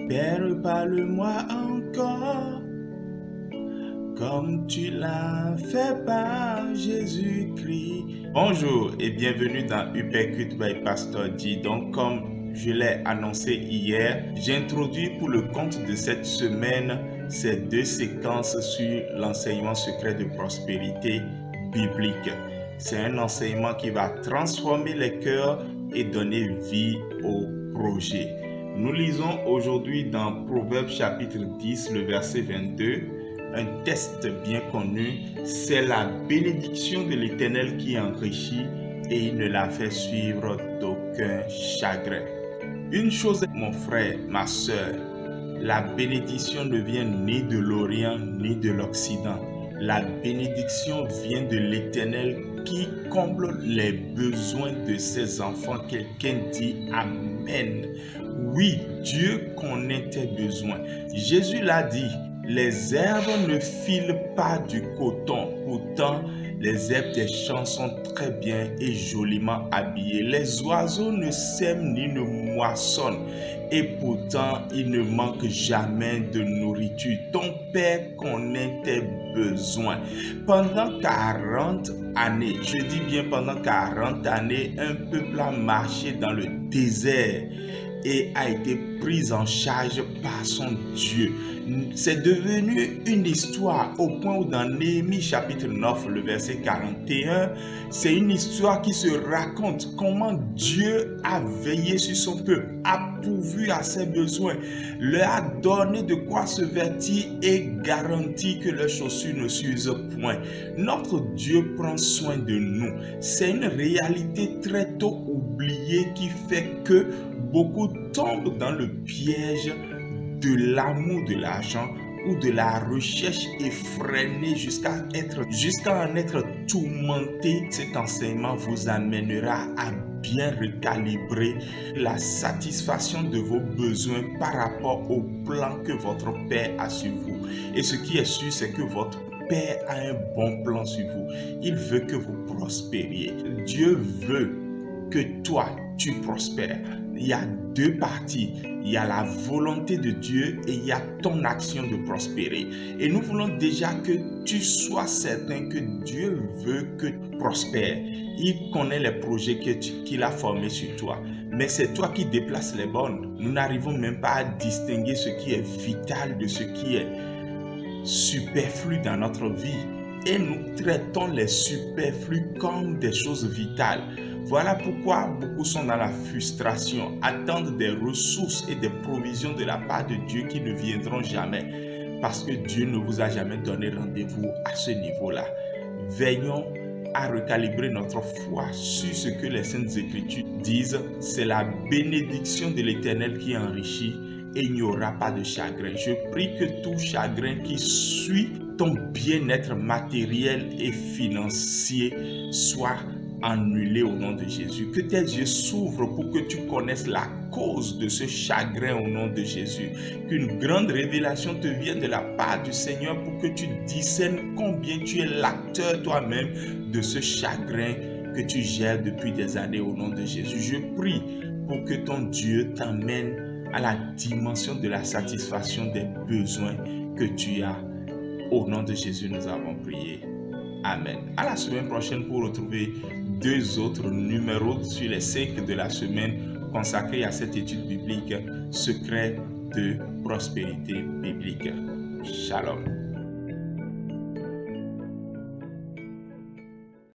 Père, parle-moi encore, comme tu l'as fait par Jésus-Christ. Bonjour et bienvenue dans Uppercut by Pastor D. Donc, comme je l'ai annoncé hier, j'ai introduit pour le compte de cette semaine ces deux séquences sur l'enseignement secret de prospérité biblique. C'est un enseignement qui va transformer les cœurs et donner vie au projet. Nous lisons aujourd'hui dans Proverbes chapitre 10, le verset 22, un texte bien connu, c'est la bénédiction de l'Éternel qui enrichit et il ne la fait suivre d'aucun chagrin. Une chose, mon frère, ma soeur, la bénédiction ne vient ni de l'Orient ni de l'Occident. La bénédiction vient de l'Éternel qui comble les besoins de ses enfants. Quelqu'un dit Amen. Oui, Dieu connaît tes besoins. Jésus l'a dit, les herbes ne filent pas du coton. Pourtant, les herbes des champs sont très bien et joliment habillées. Les oiseaux ne sèment ni ne moissonnent. Et pourtant, il ne manque jamais de nourriture. Ton Père connaît tes besoins. Pendant 40 années, je dis bien pendant 40 années, un peuple a marché dans le désert et a été pris en charge par son Dieu. C'est devenu une histoire au point où dans Néhémie chapitre 9, le verset 41, c'est une histoire qui se raconte comment Dieu a veillé sur son peuple, a pourvu à ses besoins, leur a donné de quoi se vêtir et garanti que leurs chaussures ne s'usent point. Notre Dieu prend soin de nous. C'est une réalité très tôt oubliée qui fait que beaucoup tombent dans le piège de l'amour de l'argent ou de la recherche effrénée jusqu'à en être tourmenté. Cet enseignement vous amènera à bien recalibrer la satisfaction de vos besoins par rapport au plan que votre Père a sur vous. Et ce qui est sûr, c'est que votre Père a un bon plan sur vous. Il veut que vous prospériez. Dieu veut que toi, tu prospères. Il y a deux parties. Il y a la volonté de Dieu et il y a ton action de prospérer. Et nous voulons déjà que tu sois certain que Dieu veut que tu prospères. Il connaît les projets qu'il a formés sur toi. Mais c'est toi qui déplaces les bornes. Nous n'arrivons même pas à distinguer ce qui est vital de ce qui est superflu dans notre vie. Et nous traitons les superflus comme des choses vitales. Voilà pourquoi beaucoup sont dans la frustration, attendent des ressources et des provisions de la part de Dieu qui ne viendront jamais. Parce que Dieu ne vous a jamais donné rendez-vous à ce niveau-là. Veillons à recalibrer notre foi sur ce que les Saintes Écritures disent. C'est la bénédiction de l'Éternel qui enrichit et il n'y aura pas de chagrin. Je prie que tout chagrin qui suit ton bien-être matériel et financier soit annulé au nom de Jésus. Que tes yeux s'ouvrent pour que tu connaisses la cause de ce chagrin au nom de Jésus. Qu'une grande révélation te vienne de la part du Seigneur pour que tu discernes combien tu es l'acteur toi-même de ce chagrin que tu gères depuis des années au nom de Jésus. Je prie pour que ton Dieu t'amène à la dimension de la satisfaction des besoins que tu as. Au nom de Jésus, nous avons prié. Amen. À la semaine prochaine pour retrouver deux autres numéros sur les 5 de la semaine consacrés à cette étude biblique, secret de prospérité biblique. Shalom.